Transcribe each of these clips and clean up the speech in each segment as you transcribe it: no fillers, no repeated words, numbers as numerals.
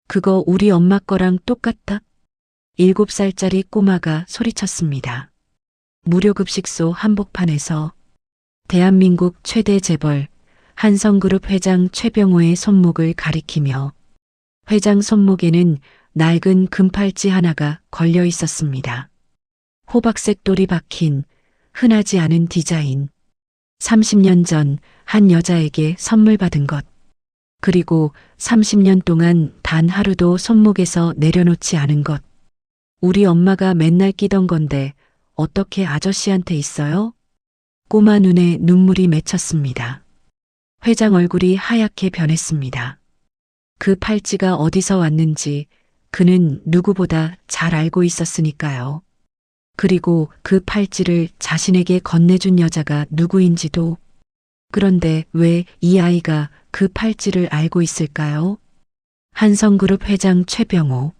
그거 우리 엄마 거랑 똑같다. 7살짜리 꼬마가 소리쳤습니다. 무료급식소 한복판에서 대한민국 최대 재벌 한성그룹 회장 최병호의 손목을 가리키며 회장 손목에는 낡은 금팔찌 하나가 걸려 있었습니다. 호박색 돌이 박힌 흔하지 않은 디자인. 30년 전 한 여자에게 선물 받은 것. 그리고 30년 동안 단 하루도 손목에서 내려놓지 않은 것. 우리 엄마가 맨날 끼던 건데 어떻게 아저씨한테 있어요? 꼬마 눈에 눈물이 맺혔습니다. 회장 얼굴이 하얗게 변했습니다. 그 팔찌가 어디서 왔는지 그는 누구보다 잘 알고 있었으니까요. 그리고 그 팔찌를 자신에게 건네준 여자가 누구인지도. 그런데 왜 이 아이가 그 팔찌를 알고 있을까요? 한성그룹 회장 최병호.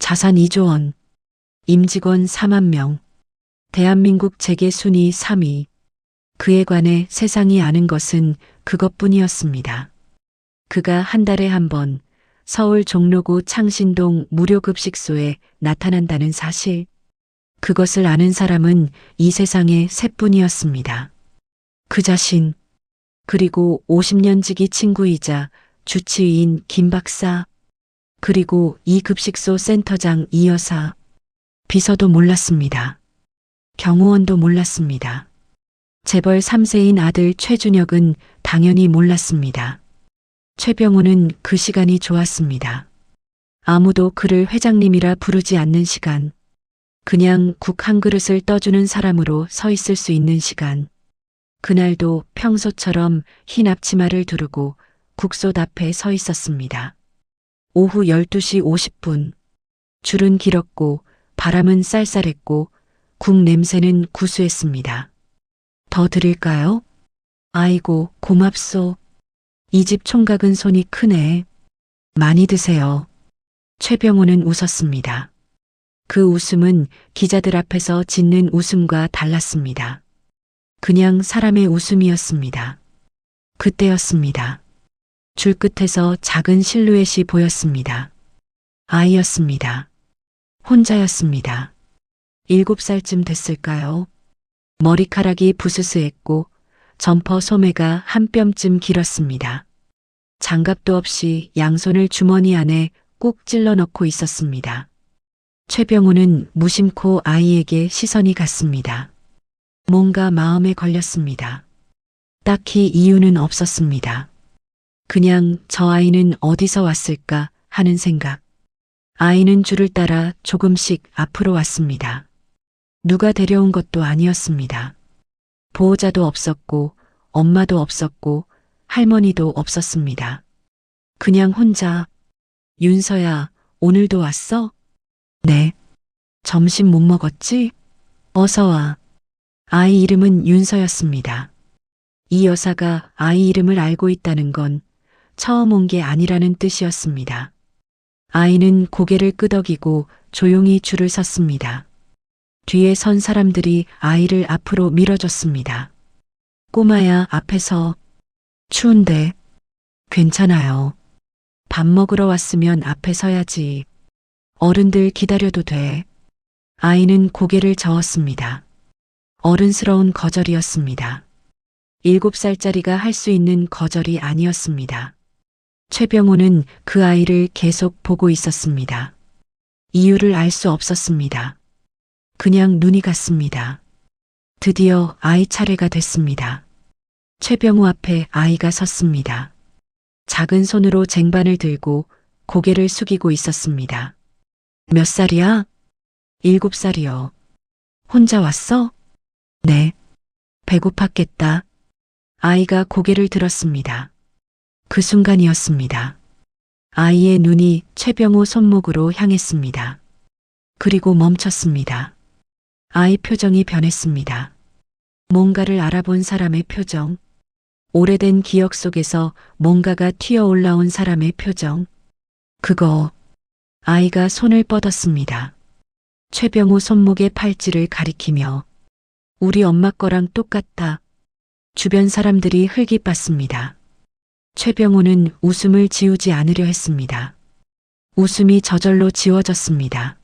자산 2조 원. 임직원 4만 명. 대한민국 재계 순위 3위. 그에 관해 세상이 아는 것은 그것뿐이었습니다. 그가 한 달에 한 번 서울 종로구 창신동 무료급식소에 나타난다는 사실. 그것을 아는 사람은 이 세상에 셋뿐이었습니다. 그 자신, 그리고 50년 지기 친구이자 주치의인 김 박사, 그리고 이 급식소 센터장 이 여사, 비서도 몰랐습니다. 경호원도 몰랐습니다. 재벌 3세인 아들 최준혁은 당연히 몰랐습니다. 최병호는 그 시간이 좋았습니다. 아무도 그를 회장님이라 부르지 않는 시간. 그냥 국 한 그릇을 떠주는 사람으로 서 있을 수 있는 시간. 그날도 평소처럼 흰 앞치마를 두르고 국솥 앞에 서 있었습니다. 오후 12시 50분. 줄은 길었고 바람은 쌀쌀했고 국 냄새는 구수했습니다. 더 드릴까요? 아이고 고맙소. 이 집 총각은 손이 크네. 많이 드세요. 최병호는 웃었습니다. 그 웃음은 기자들 앞에서 짓는 웃음과 달랐습니다. 그냥 사람의 웃음이었습니다. 그때였습니다. 줄 끝에서 작은 실루엣이 보였습니다. 아이였습니다. 혼자였습니다. 7살쯤 됐을까요? 머리카락이 부스스했고 점퍼 소매가 한 뼘쯤 길었습니다. 장갑도 없이 양손을 주머니 안에 꾹 찔러 넣고 있었습니다. 최병호는 무심코 아이에게 시선이 갔습니다. 뭔가 마음에 걸렸습니다. 딱히 이유는 없었습니다. 그냥 저 아이는 어디서 왔을까 하는 생각. 아이는 줄을 따라 조금씩 앞으로 왔습니다. 누가 데려온 것도 아니었습니다. 보호자도 없었고 엄마도 없었고 할머니도 없었습니다. 그냥 혼자. 윤서야, 오늘도 왔어? 네. 점심 못 먹었지? 어서 와. 아이 이름은 윤서였습니다. 이 여사가 아이 이름을 알고 있다는 건 처음 온 게 아니라는 뜻이었습니다. 아이는 고개를 끄덕이고 조용히 줄을 섰습니다. 뒤에 선 사람들이 아이를 앞으로 밀어줬습니다. 꼬마야, 앞에서. 추운데. 괜찮아요. 밥 먹으러 왔으면 앞에 서야지. 어른들 기다려도 돼. 아이는 고개를 저었습니다. 어른스러운 거절이었습니다. 7살짜리가 할 수 있는 거절이 아니었습니다. 최병호는 그 아이를 계속 보고 있었습니다. 이유를 알 수 없었습니다. 그냥 눈이 갔습니다. 드디어 아이 차례가 됐습니다. 최병호 앞에 아이가 섰습니다. 작은 손으로 쟁반을 들고 고개를 숙이고 있었습니다. 몇 살이야? 7살이요. 혼자 왔어? 네. 배고팠겠다. 아이가 고개를 들었습니다. 그 순간이었습니다. 아이의 눈이 최병호 손목으로 향했습니다. 그리고 멈췄습니다. 아이 표정이 변했습니다. 뭔가를 알아본 사람의 표정. 오래된 기억 속에서 뭔가가 튀어 올라온 사람의 표정. 그거. 아이가 손을 뻗었습니다. 최병호 손목의 팔찌를 가리키며 우리 엄마 거랑 똑같다. 주변 사람들이 흘깃봤습니다. 최병호는 웃음을 지우지 않으려 했습니다. 웃음이 저절로 지워졌습니다.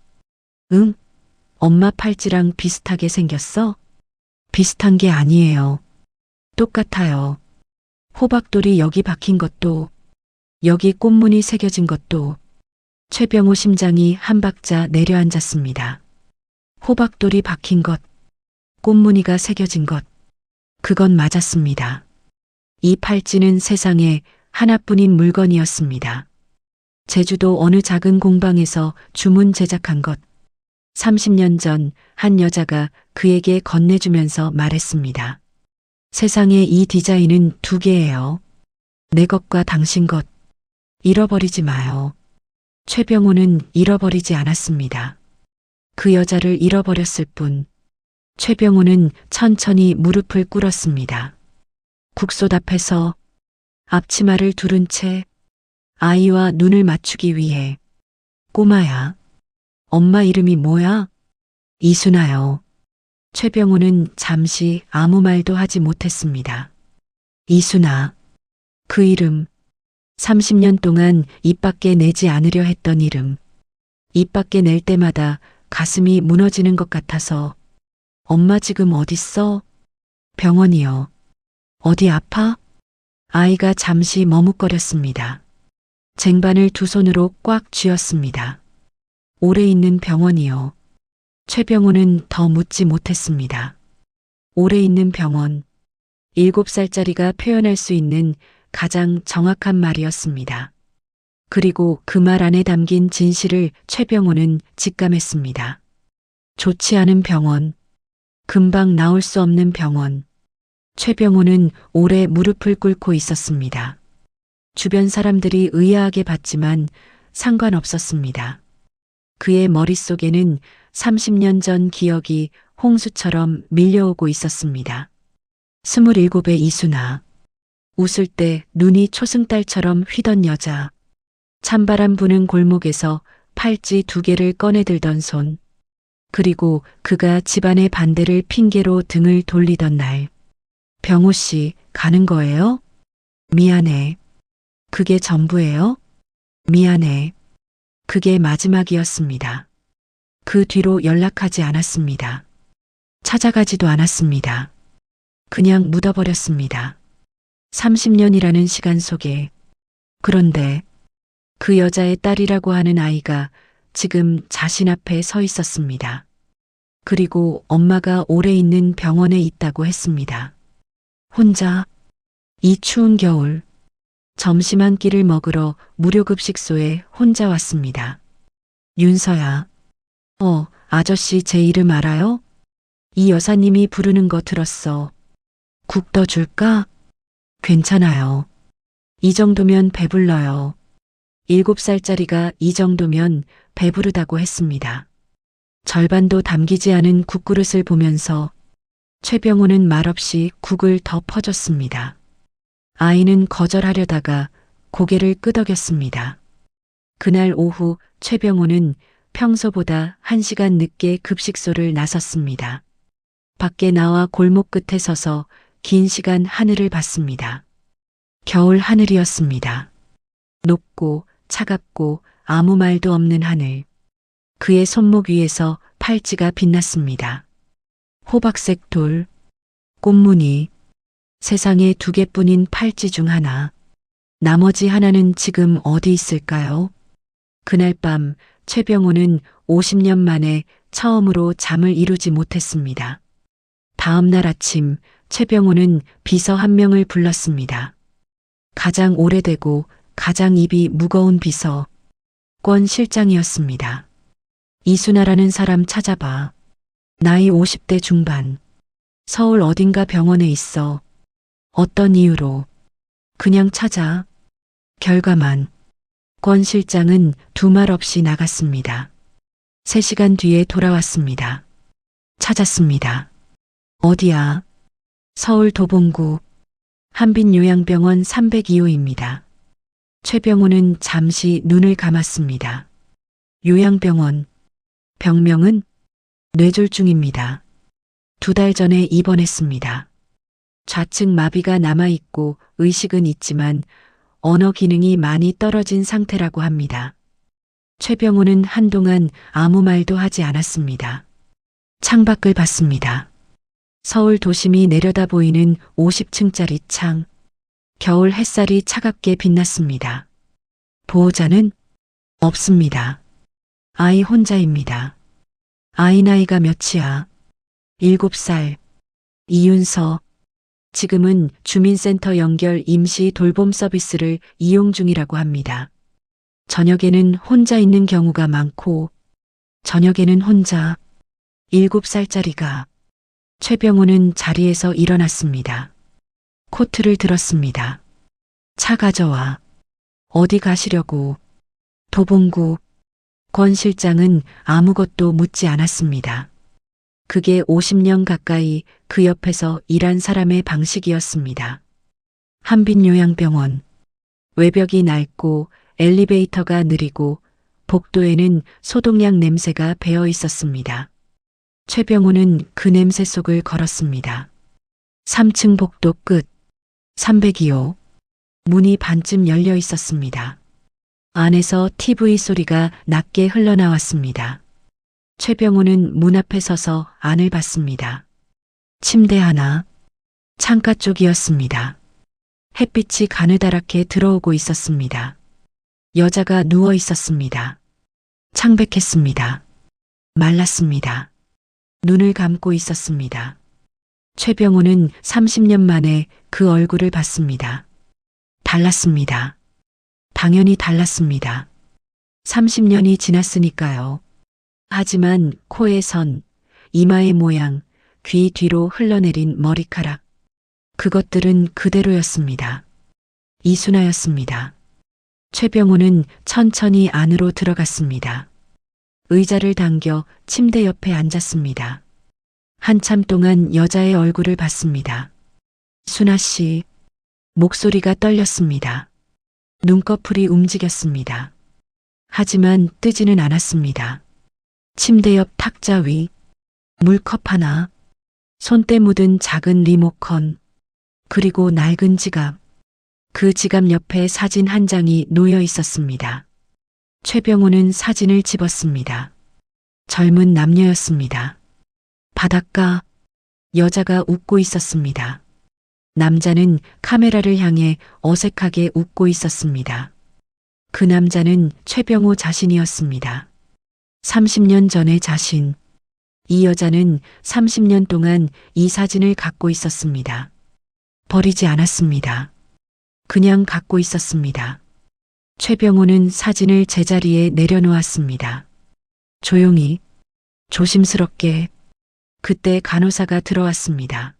응? 엄마 팔찌랑 비슷하게 생겼어? 비슷한 게 아니에요. 똑같아요. 호박돌이 여기 박힌 것도, 여기 꽃무늬 새겨진 것도. 최병호 심장이 한 박자 내려앉았습니다. 호박돌이 박힌 것, 꽃무늬가 새겨진 것, 그건 맞았습니다. 이 팔찌는 세상에 하나뿐인 물건이었습니다. 제주도 어느 작은 공방에서 주문 제작한 것. 30년 전 한 여자가 그에게 건네주면서 말했습니다. 세상에 이 디자인은 두 개예요. 내 것과 당신 것. 잃어버리지 마요. 최병호는 잃어버리지 않았습니다. 그 여자를 잃어버렸을 뿐. 최병호는 천천히 무릎을 꿇었습니다. 국솥 앞에서 앞치마를 두른 채 아이와 눈을 맞추기 위해. 꼬마야. 엄마 이름이 뭐야? 이순아요. 최병호는 잠시 아무 말도 하지 못했습니다. 이순아. 그 이름. 30년 동안 입 밖에 내지 않으려 했던 이름. 입 밖에 낼 때마다 가슴이 무너지는 것 같아서. 엄마 지금 어딨어? 병원이요. 어디 아파? 아이가 잠시 머뭇거렸습니다. 쟁반을 두 손으로 꽉 쥐었습니다. 오래 있는 병원이요. 최병호는 더 묻지 못했습니다. 오래 있는 병원. 7살짜리가 표현할 수 있는 가장 정확한 말이었습니다. 그리고 그 말 안에 담긴 진실을 최병호는 직감했습니다. 좋지 않은 병원. 금방 나올 수 없는 병원. 최병호는 오래 무릎을 꿇고 있었습니다. 주변 사람들이 의아하게 봤지만 상관없었습니다. 그의 머릿속에는 30년 전 기억이 홍수처럼 밀려오고 있었습니다. 27의 이순아. 웃을 때 눈이 초승달처럼 휘던 여자. 찬바람 부는 골목에서 팔찌 2개를 꺼내들던 손. 그리고 그가 집안의 반대를 핑계로 등을 돌리던 날. 병호 씨, 가는 거예요? 미안해. 그게 전부예요? 미안해. 그게 마지막이었습니다. 그 뒤로 연락하지 않았습니다. 찾아가지도 않았습니다. 그냥 묻어버렸습니다. 30년이라는 시간 속에. 그런데 그 여자의 딸이라고 하는 아이가 지금 자신 앞에 서 있었습니다. 그리고 엄마가 오래 있는 병원에 있다고 했습니다. 혼자, 이 추운 겨울, 점심 한 끼를 먹으러 무료급식소에 혼자 왔습니다. 윤서야. 아저씨 제 이름 알아요? 이 여사님이 부르는 거 들었어. 국 더 줄까? 괜찮아요. 이 정도면 배불러요. 7살짜리가 이 정도면 배부르다고 했습니다. 절반도 담기지 않은 국그릇을 보면서 최병호는 말없이 국을 더 퍼줬습니다. 아이는 거절하려다가 고개를 끄덕였습니다. 그날 오후 최병호는 평소보다 1시간 늦게 급식소를 나섰습니다. 밖에 나와 골목 끝에 서서 긴 시간 하늘을 봤습니다. 겨울 하늘이었습니다. 높고 차갑고 아무 말도 없는 하늘. 그의 손목 위에서 팔찌가 빛났습니다. 호박색 돌, 꽃무늬, 세상에 2개뿐인 팔찌 중 하나. 나머지 하나는 지금 어디 있을까요? 그날 밤 최병호는 50년 만에 처음으로 잠을 이루지 못했습니다. 다음 날 아침 최병호는 비서 한 명을 불렀습니다. 가장 오래되고 가장 입이 무거운 비서, 권 실장이었습니다. 이순아라는 사람 찾아봐. 나이 50대 중반. 서울 어딘가 병원에 있어. 어떤 이유로. 그냥 찾아. 결과만. 권 실장은 두 말 없이 나갔습니다. 3시간 뒤에 돌아왔습니다. 찾았습니다. 어디야? 서울 도봉구 한빛요양병원 302호입니다. 최병호는 잠시 눈을 감았습니다. 요양병원. 병명은 뇌졸중입니다. 2달 전에 입원했습니다. 좌측 마비가 남아있고 의식은 있지만 언어 기능이 많이 떨어진 상태라고 합니다. 최병호는 한동안 아무 말도 하지 않았습니다. 창밖을 봤습니다. 서울 도심이 내려다 보이는 50층짜리 창. 겨울 햇살이 차갑게 빛났습니다. 보호자는 없습니다. 아이 혼자입니다. 아이 나이가 몇이야? 7살. 이윤서. 지금은 주민센터 연결 임시 돌봄 서비스를 이용 중이라고 합니다. 저녁에는 혼자 있는 경우가 많고, 저녁에는 혼자. 7살짜리가. 최병호는 자리에서 일어났습니다. 코트를 들었습니다. 차 가져와. 어디 가시려고? 도봉구. 권 실장은 아무것도 묻지 않았습니다. 그게 50년 가까이 그 옆에서 일한 사람의 방식이었습니다. 한빛요양병원. 외벽이 낡고 엘리베이터가 느리고 복도에는 소독약 냄새가 배어 있었습니다. 최병호는 그 냄새 속을 걸었습니다. 3층 복도 끝. 302호. 문이 반쯤 열려 있었습니다. 안에서 TV 소리가 낮게 흘러나왔습니다. 최병호는 문 앞에 서서 안을 봤습니다. 침대 하나. 창가 쪽이었습니다. 햇빛이 가느다랗게 들어오고 있었습니다. 여자가 누워 있었습니다. 창백했습니다. 말랐습니다. 눈을 감고 있었습니다. 최병호는 30년 만에 그 얼굴을 봤습니다. 달랐습니다. 당연히 달랐습니다. 30년이 지났으니까요. 하지만 코의 선, 이마의 모양, 귀 뒤로 흘러내린 머리카락. 그것들은 그대로였습니다. 이순아였습니다. 최병호는 천천히 안으로 들어갔습니다. 의자를 당겨 침대 옆에 앉았습니다. 한참 동안 여자의 얼굴을 봤습니다. 순아 씨. 목소리가 떨렸습니다. 눈꺼풀이 움직였습니다. 하지만 뜨지는 않았습니다. 침대 옆 탁자 위. 물컵 하나. 손때 묻은 작은 리모컨. 그리고 낡은 지갑. 그 지갑 옆에 사진 한 장이 놓여 있었습니다. 최병호는 사진을 집었습니다. 젊은 남녀였습니다. 바닷가. 여자가 웃고 있었습니다. 남자는 카메라를 향해 어색하게 웃고 있었습니다. 그 남자는 최병호 자신이었습니다. 30년 전의 자신. 이 여자는 30년 동안 이 사진을 갖고 있었습니다. 버리지 않았습니다. 그냥 갖고 있었습니다. 최병호는 사진을 제자리에 내려놓았습니다. 조용히, 조심스럽게. 그때 간호사가 들어왔습니다.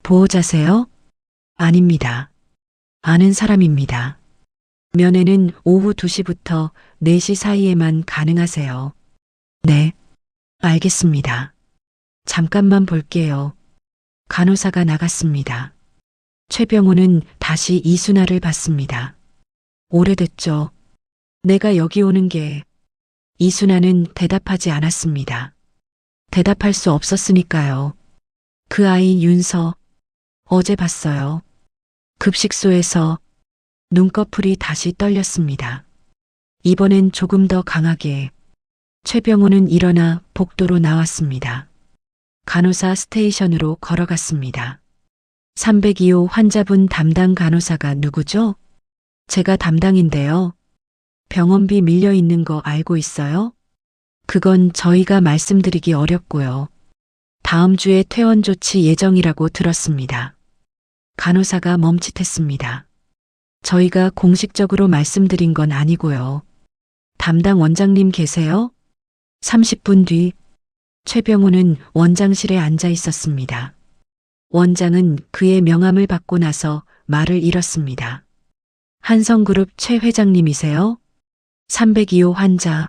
보호자세요? 아닙니다. 아는 사람입니다. 면회는 오후 2시부터 4시 사이에만 가능하세요. 네, 알겠습니다. 잠깐만 볼게요. 간호사가 나갔습니다. 최병호는 다시 이순아를 봤습니다. 오래됐죠. 내가 여기 오는 게. 이순아는 대답하지 않았습니다. 대답할 수 없었으니까요. 그 아이 윤서. 어제 봤어요. 급식소에서. 눈꺼풀이 다시 떨렸습니다. 이번엔 조금 더 강하게. 최병호는 일어나 복도로 나왔습니다. 간호사 스테이션으로 걸어갔습니다. 302호 환자분 담당 간호사가 누구죠? 제가 담당인데요. 병원비 밀려 있는 거 알고 있어요? 그건 저희가 말씀드리기 어렵고요. 다음 주에 퇴원 조치 예정이라고 들었습니다. 간호사가 멈칫했습니다. 저희가 공식적으로 말씀드린 건 아니고요. 담당 원장님 계세요? 30분 뒤 최병호는 원장실에 앉아 있었습니다. 원장은 그의 명함을 받고 나서 말을 잃었습니다. 한성그룹 최 회장님이세요? 302호 환자.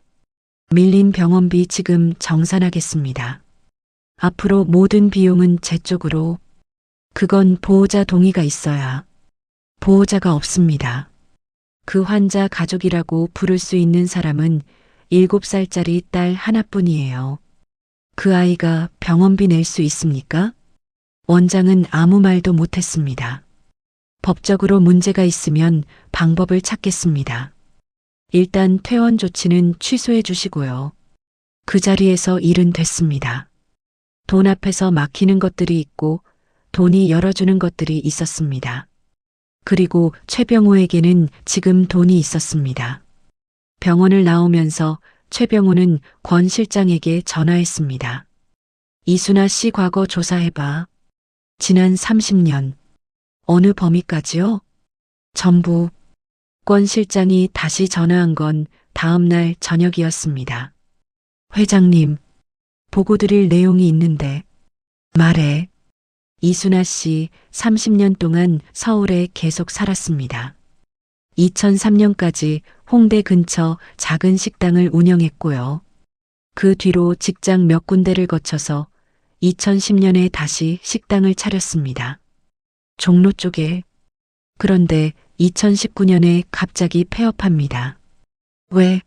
밀린 병원비 지금 정산하겠습니다. 앞으로 모든 비용은 제 쪽으로. 그건 보호자 동의가 있어야. 보호자가 없습니다. 그 환자 가족이라고 부를 수 있는 사람은 7살짜리 딸 하나뿐이에요. 그 아이가 병원비 낼 수 있습니까? 원장은 아무 말도 못했습니다. 법적으로 문제가 있으면 방법을 찾겠습니다. 일단 퇴원 조치는 취소해 주시고요. 그 자리에서 일은 됐습니다. 돈 앞에서 막히는 것들이 있고 돈이 열어주는 것들이 있었습니다. 그리고 최병호에게는 지금 돈이 있었습니다. 병원을 나오면서 최병호는 권 실장에게 전화했습니다. 이순아 씨 과거 조사해봐. 지난 30년. 어느 범위까지요? 전부. 권 실장이 다시 전화한 건 다음 날 저녁이었습니다. 회장님, 보고 드릴 내용이 있는데. 말해. 이순아 씨 30년 동안 서울에 계속 살았습니다. 2003년까지 홍대 근처 작은 식당을 운영했고요. 그 뒤로 직장 몇 군데를 거쳐서 2010년에 다시 식당을 차렸습니다. 종로 쪽에. 그런데 2019년에 갑자기 폐업합니다. 왜?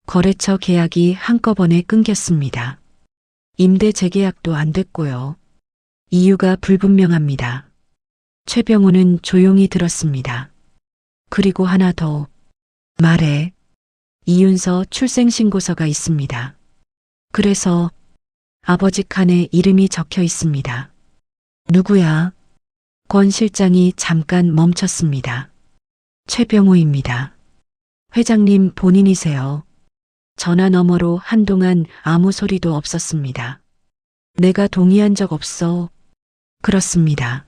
거래처 계약이 한꺼번에 끊겼습니다. 임대 재계약도 안 됐고요. 이유가 불분명합니다. 최병호는 조용히 들었습니다. 그리고 하나 더. 말해. 이윤서 출생신고서가 있습니다. 그래서 아버지 칸에 이름이 적혀 있습니다. 누구야? 권 실장이 잠깐 멈췄습니다. 최병호입니다. 회장님 본인이세요. 전화 너머로 한동안 아무 소리도 없었습니다. 내가 동의한 적 없어. 그렇습니다.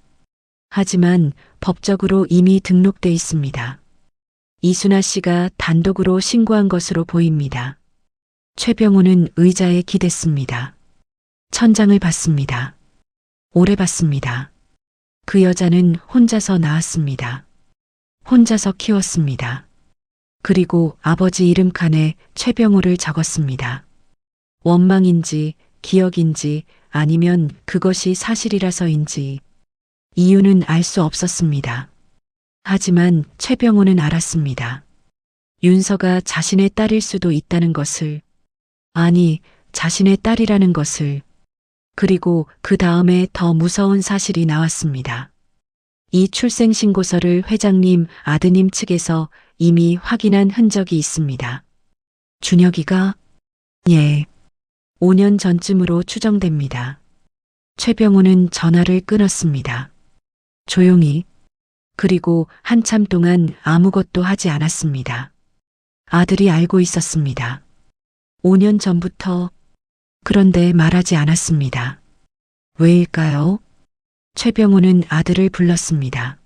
하지만 법적으로 이미 등록돼 있습니다. 이순아 씨가 단독으로 신고한 것으로 보입니다. 최병호는 의자에 기댔습니다. 천장을 봤습니다. 오래 봤습니다. 그 여자는 혼자서 낳았습니다. 혼자서 키웠습니다. 그리고 아버지 이름칸에 최병호를 적었습니다. 원망인지 기억인지 아니면 그것이 사실이라서인지 이유는 알 수 없었습니다. 하지만 최병호는 알았습니다. 윤서가 자신의 딸일 수도 있다는 것을, 아니, 자신의 딸이라는 것을. 그리고 그 다음에 더 무서운 사실이 나왔습니다. 이 출생신고서를 회장님 아드님 측에서 이미 확인한 흔적이 있습니다. 준혁이가? 예. 5년 전쯤으로 추정됩니다. 최병호는 전화를 끊었습니다. 조용히. 그리고 한참 동안 아무것도 하지 않았습니다. 아들이 알고 있었습니다. 5년 전부터. 그런데 말하지 않았습니다. 왜일까요? 최병호는 아들을 불렀습니다.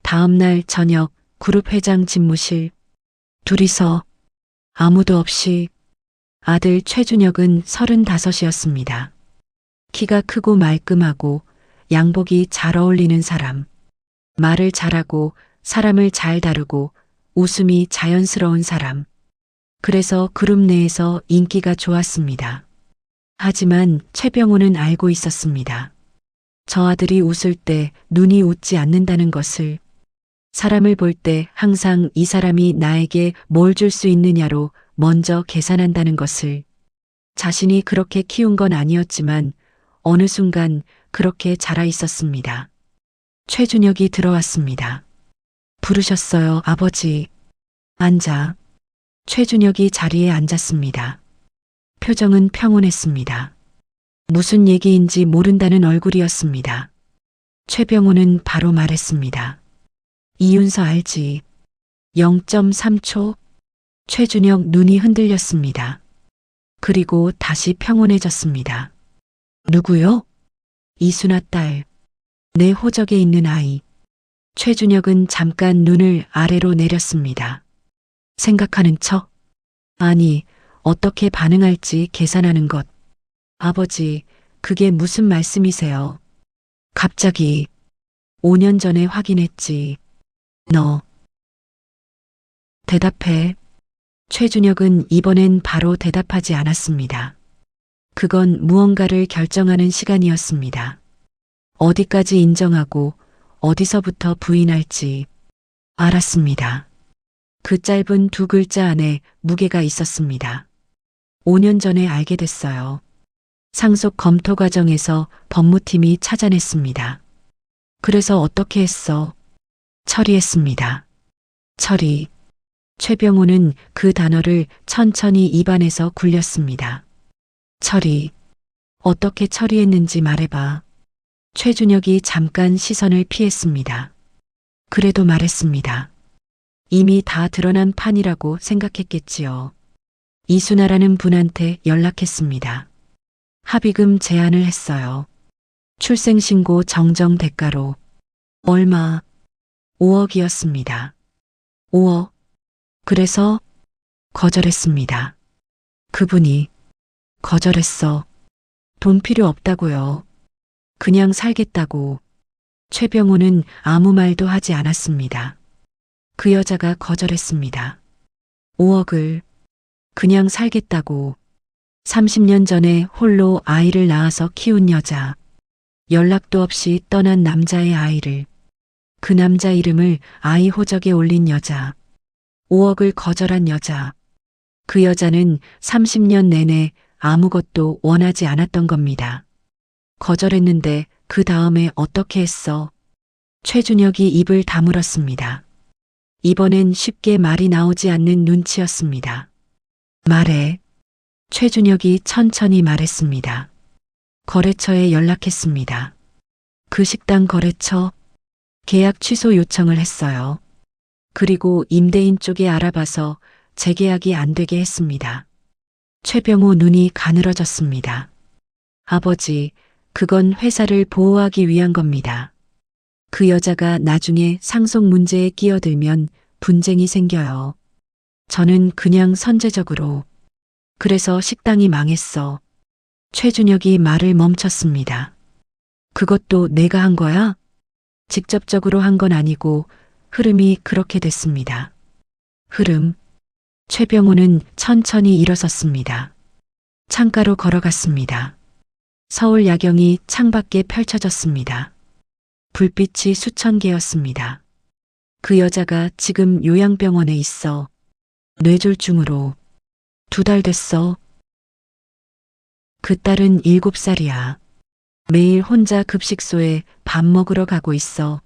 다음 날 저녁 그룹 회장 집무실. 둘이서 아무도 없이. 아들 최준혁은 35이었습니다. 키가 크고 말끔하고 양복이 잘 어울리는 사람. 말을 잘하고 사람을 잘 다루고 웃음이 자연스러운 사람. 그래서 그룹 내에서 인기가 좋았습니다. 하지만 최병호는 알고 있었습니다. 저 아들이 웃을 때 눈이 웃지 않는다는 것을, 사람을 볼 때 항상 이 사람이 나에게 뭘 줄 수 있느냐로 먼저 계산한다는 것을. 자신이 그렇게 키운 건 아니었지만 어느 순간 그렇게 자라 있었습니다. 최준혁이 들어왔습니다. 부르셨어요, 아버지. 앉아. 최준혁이 자리에 앉았습니다. 표정은 평온했습니다. 무슨 얘기인지 모른다는 얼굴이었습니다. 최병호는 바로 말했습니다. 이윤서 알지? 0.3초? 최준혁 눈이 흔들렸습니다. 그리고 다시 평온해졌습니다. 누구요? 이순아 딸. 내 호적에 있는 아이. 최준혁은 잠깐 눈을 아래로 내렸습니다. 생각하는 척? 아니, 어떻게 반응할지 계산하는 것. 아버지, 그게 무슨 말씀이세요? 갑자기. 5년 전에 확인했지. 너. 대답해. 최준혁은 이번엔 바로 대답하지 않았습니다. 그건 무언가를 결정하는 시간이었습니다. 어디까지 인정하고 어디서부터 부인할지. 알았습니다. 그 짧은 두 글자 안에 무게가 있었습니다. 5년 전에 알게 됐어요. 상속 검토 과정에서 법무팀이 찾아냈습니다. 그래서 어떻게 했어? 처리했습니다. 처리. 최병호는 그 단어를 천천히 입안에서 굴렸습니다. 처리. 어떻게 처리했는지 말해봐. 최준혁이 잠깐 시선을 피했습니다. 그래도 말했습니다. 이미 다 드러난 판이라고 생각했겠지요. 이순아라는 분한테 연락했습니다. 합의금 제안을 했어요. 출생신고 정정 대가로. 얼마? 5억이었습니다. 5억. 그래서 거절했습니다. 그분이 거절했어. 돈 필요 없다고요. 그냥 살겠다고. 최병호는 아무 말도 하지 않았습니다. 그 여자가 거절했습니다. 5억을 그냥 살겠다고. 30년 전에 홀로 아이를 낳아서 키운 여자. 연락도 없이 떠난 남자의 아이를. 그 남자 이름을 아이 호적에 올린 여자. 5억을 거절한 여자. 그 여자는 30년 내내 아무것도 원하지 않았던 겁니다. 거절했는데 그 다음에 어떻게 했어? 최준혁이 입을 다물었습니다. 이번엔 쉽게 말이 나오지 않는 눈치였습니다. 말해. 최준혁이 천천히 말했습니다. 거래처에 연락했습니다. 그 식당 거래처 계약 취소 요청을 했어요. 그리고 임대인 쪽에 알아봐서 재계약이 안 되게 했습니다. 최병호 눈이 가늘어졌습니다. 아버지, 그건 회사를 보호하기 위한 겁니다. 그 여자가 나중에 상속 문제에 끼어들면 분쟁이 생겨요. 저는 그냥 선제적으로. 그래서 식당이 망했어. 최준혁이 말을 멈췄습니다. 그것도 내가 한 거야? 직접적으로 한 건 아니고 흐름이 그렇게 됐습니다. 흐름. 최병호는 천천히 일어섰습니다. 창가로 걸어갔습니다. 서울 야경이 창밖에 펼쳐졌습니다. 불빛이 수천 개였습니다. 그 여자가 지금 요양병원에 있어. 뇌졸중으로. 2달 됐어. 그 딸은 7살이야. 매일 혼자 급식소에 밥 먹으러 가고 있어.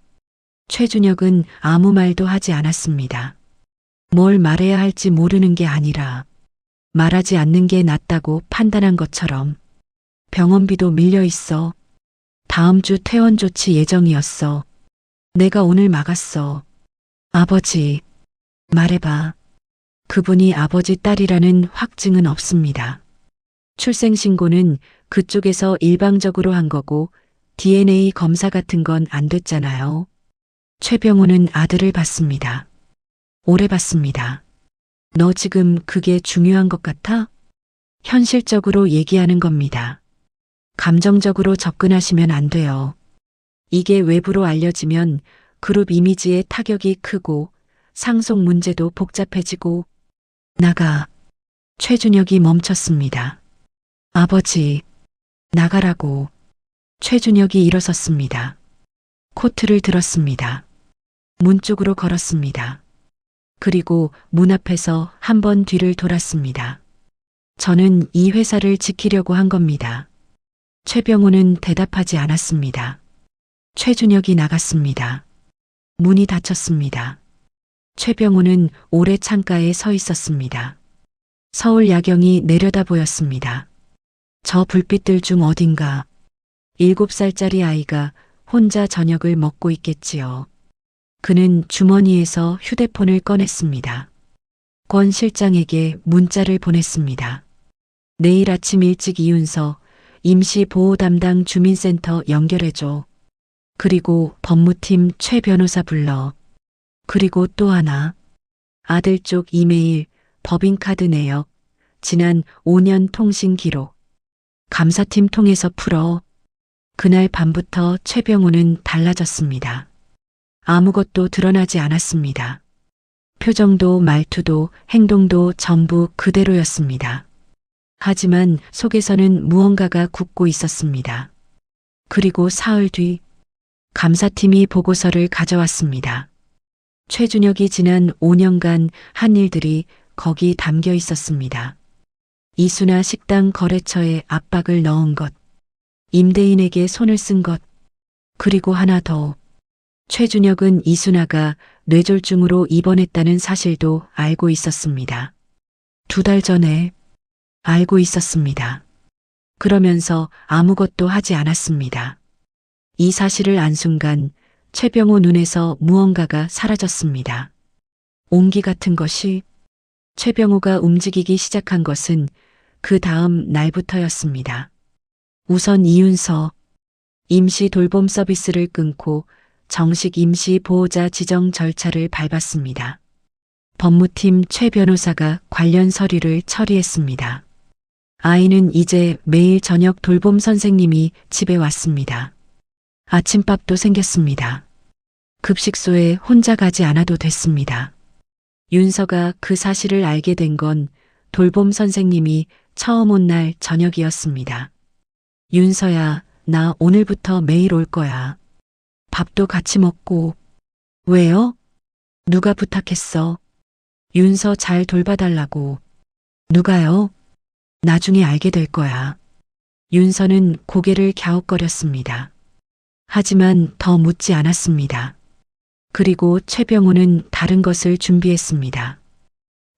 최준혁은 아무 말도 하지 않았습니다. 뭘 말해야 할지 모르는 게 아니라 말하지 않는 게 낫다고 판단한 것처럼. 병원비도 밀려 있어. 다음 주 퇴원 조치 예정이었어. 내가 오늘 막았어. 아버지, 말해봐. 그분이 아버지 딸이라는 확증은 없습니다. 출생신고는 그쪽에서 일방적으로 한 거고 DNA 검사 같은 건 안 됐잖아요. 최병호는 아들을 봤습니다. 오래 봤습니다. 너 지금 그게 중요한 것 같아? 현실적으로 얘기하는 겁니다. 감정적으로 접근하시면 안 돼요. 이게 외부로 알려지면 그룹 이미지에 타격이 크고 상속 문제도 복잡해지고. 나가. 최준혁이 멈췄습니다. 아버지, 나가라고. 최준혁이 일어섰습니다. 코트를 들었습니다. 문 쪽으로 걸었습니다. 그리고 문 앞에서 한 번 뒤를 돌았습니다. 저는 이 회사를 지키려고 한 겁니다. 최병호는 대답하지 않았습니다. 최준혁이 나갔습니다. 문이 닫혔습니다. 최병호는 오래 창가에 서 있었습니다. 서울 야경이 내려다 보였습니다. 저 불빛들 중 어딘가 7살짜리 아이가 혼자 저녁을 먹고 있겠지요. 그는 주머니에서 휴대폰을 꺼냈습니다. 권 실장에게 문자를 보냈습니다. 내일 아침 일찍 이윤서 임시보호 담당 주민센터 연결해줘. 그리고 법무팀 최 변호사 불러. 그리고 또 하나. 아들 쪽 이메일, 법인카드 내역, 지난 5년 통신 기록. 감사팀 통해서 풀어. 그날 밤부터 최병호는 달라졌습니다. 아무것도 드러나지 않았습니다. 표정도 말투도 행동도 전부 그대로였습니다. 하지만 속에서는 무언가가 굳고 있었습니다. 그리고 사흘 뒤 감사팀이 보고서를 가져왔습니다. 최준혁이 지난 5년간 한 일들이 거기 담겨 있었습니다. 이순아 식당 거래처에 압박을 넣은 것, 임대인에게 손을 쓴 것, 그리고 하나 더. 최준혁은 이순아가 뇌졸중으로 입원했다는 사실도 알고 있었습니다. 2달 전에 알고 있었습니다. 그러면서 아무것도 하지 않았습니다. 이 사실을 안 순간 최병호 눈에서 무언가가 사라졌습니다. 온기 같은 것이. 최병호가 움직이기 시작한 것은 그 다음 날부터였습니다. 우선 이윤서 임시 돌봄 서비스를 끊고 정식 임시 보호자 지정 절차를 밟았습니다. 법무팀 최 변호사가 관련 서류를 처리했습니다. 아이는 이제 매일 저녁 돌봄 선생님이 집에 왔습니다. 아침밥도 생겼습니다. 급식소에 혼자 가지 않아도 됐습니다. 윤서가 그 사실을 알게 된 건 돌봄 선생님이 처음 온 날 저녁이었습니다. 윤서야, 나 오늘부터 매일 올 거야. 밥도 같이 먹고. 왜요? 누가 부탁했어? 윤서 잘 돌봐달라고. 누가요? 나중에 알게 될 거야. 윤서는 고개를 갸웃거렸습니다. 하지만 더 묻지 않았습니다. 그리고 최병호는 다른 것을 준비했습니다.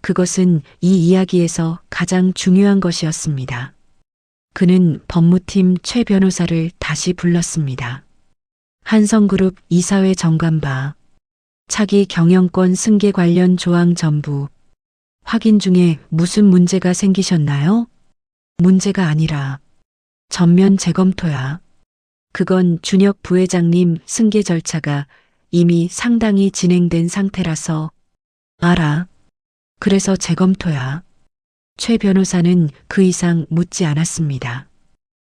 그것은 이 이야기에서 가장 중요한 것이었습니다. 그는 법무팀 최 변호사를 다시 불렀습니다. 한성그룹 이사회 정관봐. 차기 경영권 승계 관련 조항 전부 확인 중에 무슨 문제가 생기셨나요? 문제가 아니라 전면 재검토야. 그건 준혁 부회장님 승계 절차가 이미 상당히 진행된 상태라서. 알아. 그래서 재검토야. 최 변호사는 그 이상 묻지 않았습니다.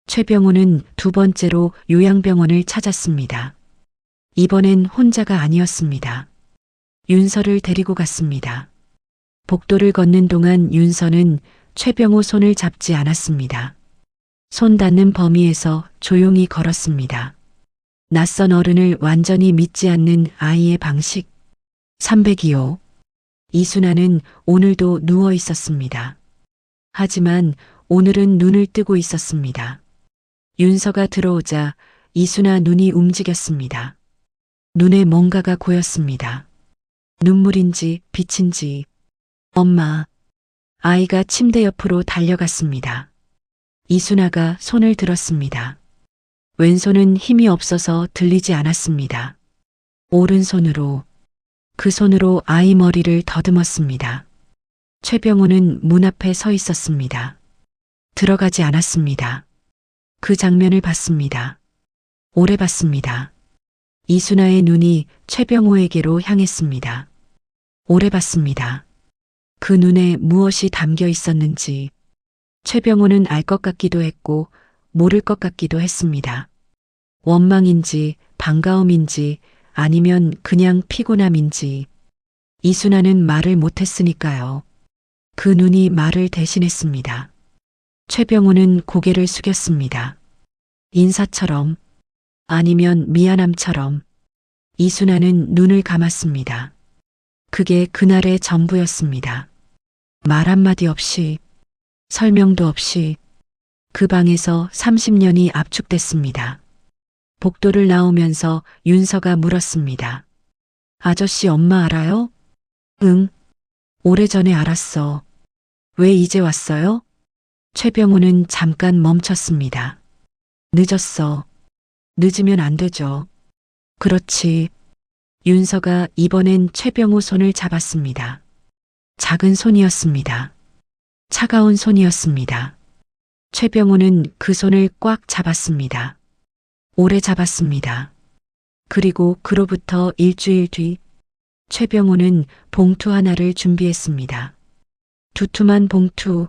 최병호는 2번째로 요양병원을 찾았습니다. 이번엔 혼자가 아니었습니다. 윤서를 데리고 갔습니다. 복도를 걷는 동안 윤서는 최병호 손을 잡지 않았습니다. 손 닿는 범위에서 조용히 걸었습니다. 낯선 어른을 완전히 믿지 않는 아이의 방식. 302호. 이순아는 오늘도 누워 있었습니다. 하지만 오늘은 눈을 뜨고 있었습니다. 윤서가 들어오자 이순아 눈이 움직였습니다. 눈에 뭔가가 고였습니다. 눈물인지 빛인지. 엄마. 아이가 침대 옆으로 달려갔습니다. 이순아가 손을 들었습니다. 왼손은 힘이 없어서 들리지 않았습니다. 오른손으로, 그 손으로 아이 머리를 더듬었습니다. 최병호는 문 앞에 서 있었습니다. 들어가지 않았습니다. 그 장면을 봤습니다. 오래 봤습니다. 이순아의 눈이 최병호에게로 향했습니다. 오래 봤습니다. 그 눈에 무엇이 담겨 있었는지 최병호는 알 것 같기도 했고 모를 것 같기도 했습니다. 원망인지 반가움인지 아니면 그냥 피곤함인지. 이순아는 말을 못했으니까요. 그 눈이 말을 대신했습니다. 최병호는 고개를 숙였습니다. 인사처럼 아니면 미안함처럼. 이순아는 눈을 감았습니다. 그게 그날의 전부였습니다. 말 한마디 없이, 설명도 없이 그 방에서 30년이 압축됐습니다. 복도를 나오면서 윤서가 물었습니다. 아저씨 엄마 알아요? 응. 오래전에 알았어. 왜 이제 왔어요? 최병호는 잠깐 멈췄습니다. 늦었어. 늦으면 안 되죠. 그렇지. 윤서가 이번엔 최병호 손을 잡았습니다. 작은 손이었습니다. 차가운 손이었습니다. 최병호는 그 손을 꽉 잡았습니다. 오래 잡았습니다. 그리고 그로부터 일주일 뒤 최병호는 봉투 하나를 준비했습니다. 두툼한 봉투.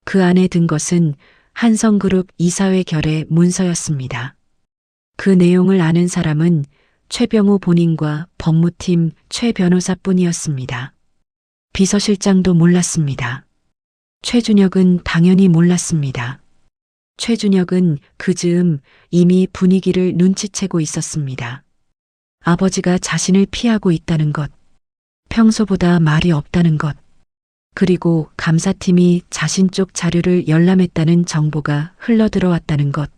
그 안에 든 것은 한성그룹 이사회 결의 문서였습니다. 그 내용을 아는 사람은 최병호 본인과 법무팀 최 변호사뿐이었습니다. 비서실장도 몰랐습니다. 최준혁은 당연히 몰랐습니다. 최준혁은 그 즈음 이미 분위기를 눈치채고 있었습니다. 아버지가 자신을 피하고 있다는 것, 평소보다 말이 없다는 것, 그리고 감사팀이 자신 쪽 자료를 열람했다는 정보가 흘러들어왔다는 것.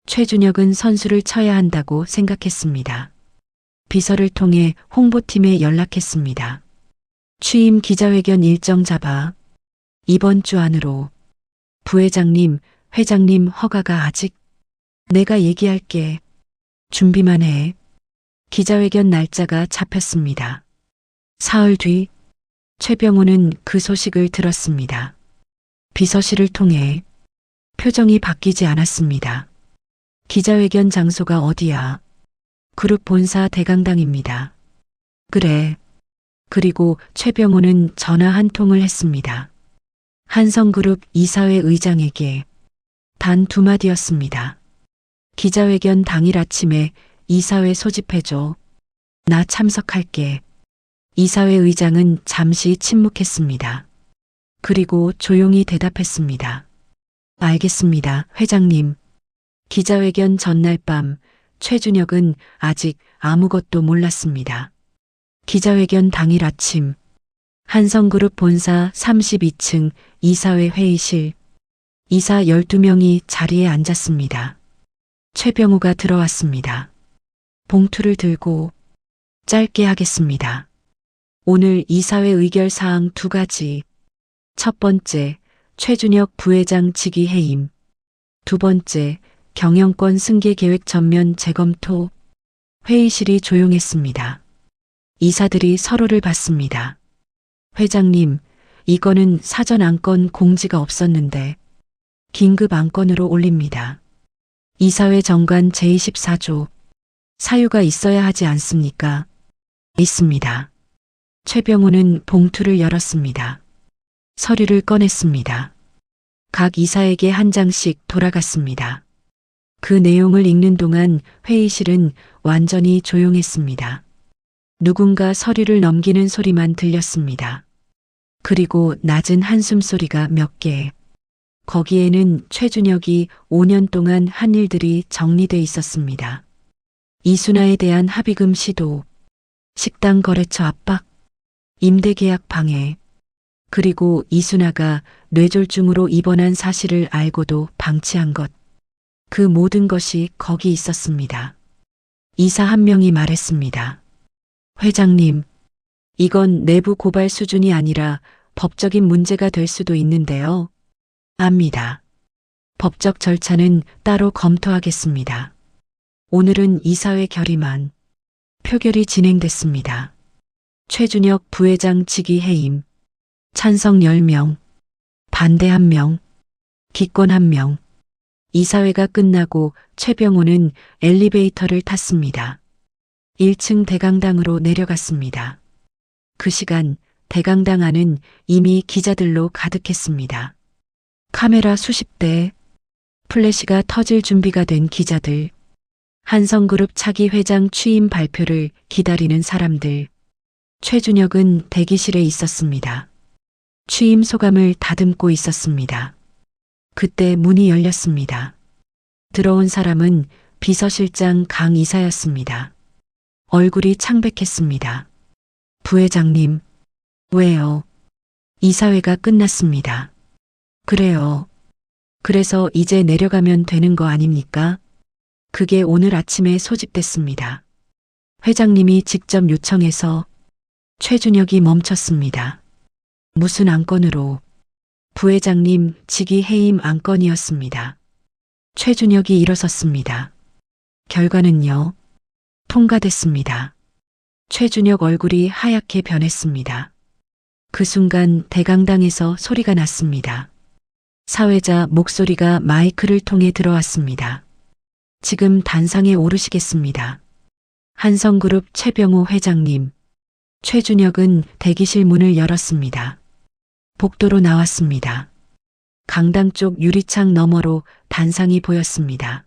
최준혁은 선수를 쳐야 한다고 생각했습니다. 비서를 통해 홍보팀에 연락했습니다. 취임 기자회견 일정 잡아 이번 주 안으로. 부회장님, 회장님 허가가 아직. 내가 얘기할게. 준비만 해. 기자회견 날짜가 잡혔습니다. 사흘 뒤 최병호는 그 소식을 들었습니다. 비서실을 통해. 표정이 바뀌지 않았습니다. 기자회견 장소가 어디야? 그룹 본사 대강당입니다. 그래. 그리고 최병호는 전화 한 통을 했습니다. 한성그룹 이사회 의장에게 단 2마디였습니다. 기자회견 당일 아침에 이사회 소집해줘. 나 참석할게. 이사회 의장은 잠시 침묵했습니다. 그리고 조용히 대답했습니다. 알겠습니다, 회장님. 기자회견 전날 밤 최준혁은 아직 아무것도 몰랐습니다. 기자회견 당일 아침 한성그룹 본사 32층 이사회 회의실. 이사 12명이 자리에 앉았습니다. 최병호가 들어왔습니다. 봉투를 들고 짧게 하겠습니다. 오늘 이사회 의결 사항 2가지. 첫 번째, 최준혁 부회장 직위 해임. 두 번째, 경영권 승계 계획 전면 재검토. 회의실이 조용했습니다. 이사들이 서로를 봤습니다. 회장님, 이거는 사전 안건 공지가 없었는데 긴급 안건으로 올립니다. 이사회 정관 제24조. 사유가 있어야 하지 않습니까? 있습니다. 최병호는 봉투를 열었습니다. 서류를 꺼냈습니다. 각 이사에게 한 장씩 돌아갔습니다. 그 내용을 읽는 동안 회의실은 완전히 조용했습니다. 누군가 서류를 넘기는 소리만 들렸습니다. 그리고 낮은 한숨 소리가 몇 개. 거기에는 최준혁이 5년 동안 한 일들이 정리돼 있었습니다. 이순아에 대한 합의금 시도, 식당 거래처 압박, 임대계약 방해, 그리고 이순아가 뇌졸중으로 입원한 사실을 알고도 방치한 것. 그 모든 것이 거기 있었습니다. 이사 한 명이 말했습니다. 회장님, 이건 내부 고발 수준이 아니라 법적인 문제가 될 수도 있는데요. 압니다. 법적 절차는 따로 검토하겠습니다. 오늘은 이사회 결의만. 표결이 진행됐습니다. 최준혁 부회장 직위 해임. 찬성 10명, 반대 1명, 기권 1명. 이사회가 끝나고 최병호는 엘리베이터를 탔습니다. 1층 대강당으로 내려갔습니다. 그 시간 대강당 안은 이미 기자들로 가득했습니다. 카메라 수십 대, 플래시가 터질 준비가 된 기자들, 한성그룹 차기 회장 취임 발표를 기다리는 사람들. 최준혁은 대기실에 있었습니다. 취임 소감을 다듬고 있었습니다. 그때 문이 열렸습니다. 들어온 사람은 비서실장 강 이사였습니다. 얼굴이 창백했습니다. 부회장님, 왜요? 이사회가 끝났습니다. 그래요. 그래서 이제 내려가면 되는 거 아닙니까? 그게 오늘 아침에 소집됐습니다. 회장님이 직접 요청해서. 최준혁이 멈췄습니다. 무슨 안건으로? 부회장님 직위 해임 안건이었습니다. 최준혁이 일어섰습니다. 결과는요? 통과됐습니다. 최준혁 얼굴이 하얗게 변했습니다. 그 순간 대강당에서 소리가 났습니다. 사회자 목소리가 마이크를 통해 들어왔습니다. 지금 단상에 오르시겠습니다. 한성그룹 최병호 회장님. 최준혁은 대기실 문을 열었습니다. 복도로 나왔습니다. 강당 쪽 유리창 너머로 단상이 보였습니다.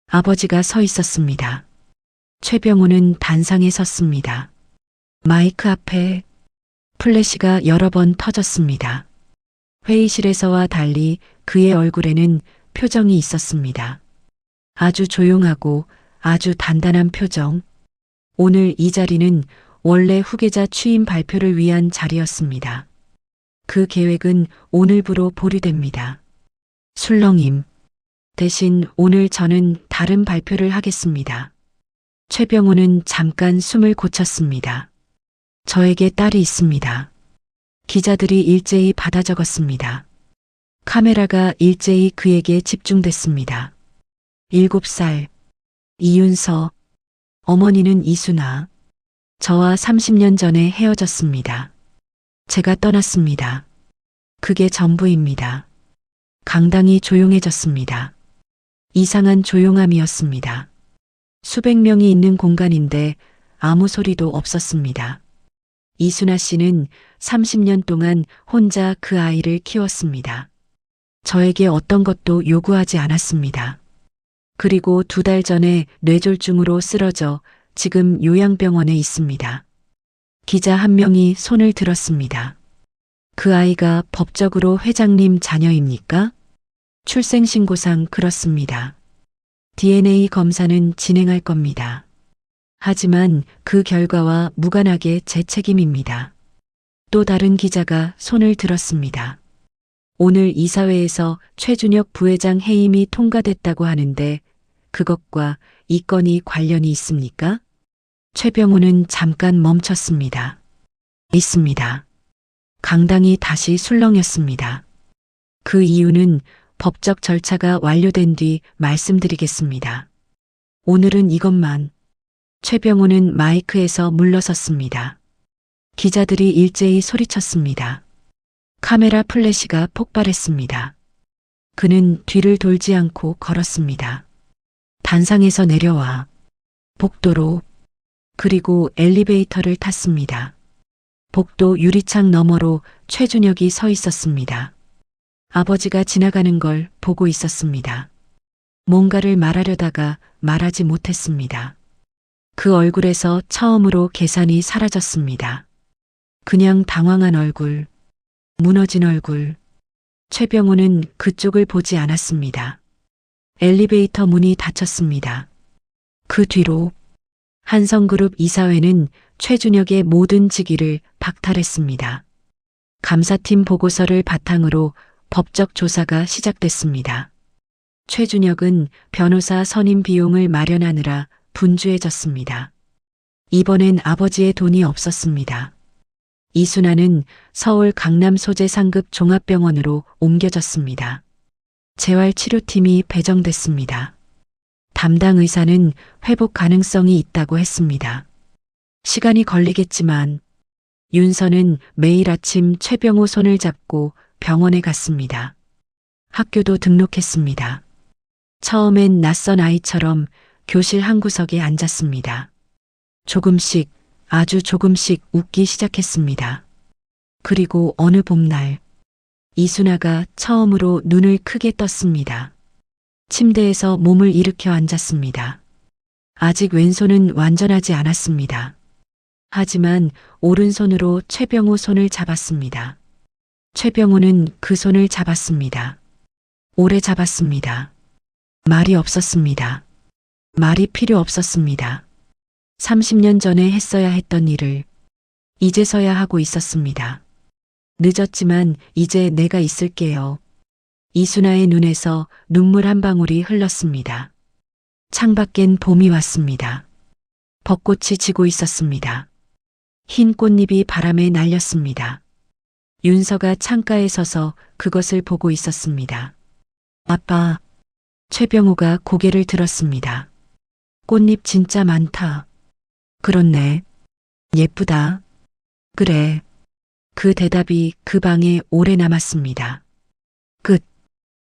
아버지가 서 있었습니다. 최병호는 단상에 섰습니다. 마이크 앞에 플래시가 여러 번 터졌습니다. 회의실에서와 달리 그의 얼굴에는 표정이 있었습니다. 아주 조용하고 아주 단단한 표정. 오늘 이 자리는 원래 후계자 취임 발표를 위한 자리였습니다. 그 계획은 오늘부로 보류됩니다. 술렁임. 대신 오늘 저는 다른 발표를 하겠습니다. 최병우는 잠깐 숨을 고쳤습니다. 저에게 딸이 있습니다. 기자들이 일제히 받아 적었습니다. 카메라가 일제히 그에게 집중됐습니다. 7살. 이윤서. 어머니는 이순아. 저와 30년 전에 헤어졌습니다. 제가 떠났습니다. 그게 전부입니다. 강당이 조용해졌습니다. 이상한 조용함이었습니다. 수백 명이 있는 공간인데 아무 소리도 없었습니다. 이순아 씨는 30년 동안 혼자 그 아이를 키웠습니다. 저에게 어떤 것도 요구하지 않았습니다. 그리고 2달 전에 뇌졸중으로 쓰러져 지금 요양병원에 있습니다. 기자 한 명이 손을 들었습니다. 그 아이가 법적으로 회장님 자녀입니까? 출생신고상 그렇습니다. DNA 검사는 진행할 겁니다. 하지만 그 결과와 무관하게 제 책임입니다. 또 다른 기자가 손을 들었습니다. 오늘 이사회에서 최준혁 부회장 해임이 통과됐다고 하는데 그것과 이 건이 관련이 있습니까? 최병우는 잠깐 멈췄습니다. 있습니다. 강당이 다시 술렁였습니다. 그 이유는 법적 절차가 완료된 뒤 말씀드리겠습니다. 오늘은 이것만. 최병우는 마이크에서 물러섰습니다. 기자들이 일제히 소리쳤습니다. 카메라 플래시가 폭발했습니다. 그는 뒤를 돌지 않고 걸었습니다. 단상에서 내려와 복도로, 그리고 엘리베이터를 탔습니다. 복도 유리창 너머로 최준혁이 서 있었습니다. 아버지가 지나가는 걸 보고 있었습니다. 뭔가를 말하려다가 말하지 못했습니다. 그 얼굴에서 처음으로 계산이 사라졌습니다. 그냥 당황한 얼굴, 무너진 얼굴. 최병우는 그쪽을 보지 않았습니다. 엘리베이터 문이 닫혔습니다. 그 뒤로 한성그룹 이사회는 최준혁의 모든 직위를 박탈했습니다. 감사팀 보고서를 바탕으로 법적 조사가 시작됐습니다. 최준혁은 변호사 선임 비용을 마련하느라 분주해졌습니다. 이번엔 아버지의 돈이 없었습니다. 이순아는 서울 강남 소재 상급 종합병원으로 옮겨졌습니다. 재활치료팀이 배정됐습니다. 담당 의사는 회복 가능성이 있다고 했습니다. 시간이 걸리겠지만 윤서는 매일 아침 최병우 손을 잡고 병원에 갔습니다. 학교도 등록했습니다. 처음엔 낯선 아이처럼 교실 한 구석에 앉았습니다. 조금씩, 아주 조금씩 웃기 시작했습니다. 그리고 어느 봄날, 이순아가 처음으로 눈을 크게 떴습니다. 침대에서 몸을 일으켜 앉았습니다. 아직 왼손은 완전하지 않았습니다. 하지만 오른손으로 최병우 손을 잡았습니다. 최병우는 그 손을 잡았습니다. 오래 잡았습니다. 말이 없었습니다. 말이 필요 없었습니다. 30년 전에 했어야 했던 일을 이제서야 하고 있었습니다. 늦었지만 이제 내가 있을게요. 이순아의 눈에서 눈물 한 방울이 흘렀습니다. 창밖엔 봄이 왔습니다. 벚꽃이 지고 있었습니다. 흰 꽃잎이 바람에 날렸습니다. 윤서가 창가에 서서 그것을 보고 있었습니다. 아빠. 최병우가 고개를 들었습니다. 꽃잎 진짜 많다. 그렇네. 예쁘다. 그래. 그 대답이 그 방에 오래 남았습니다.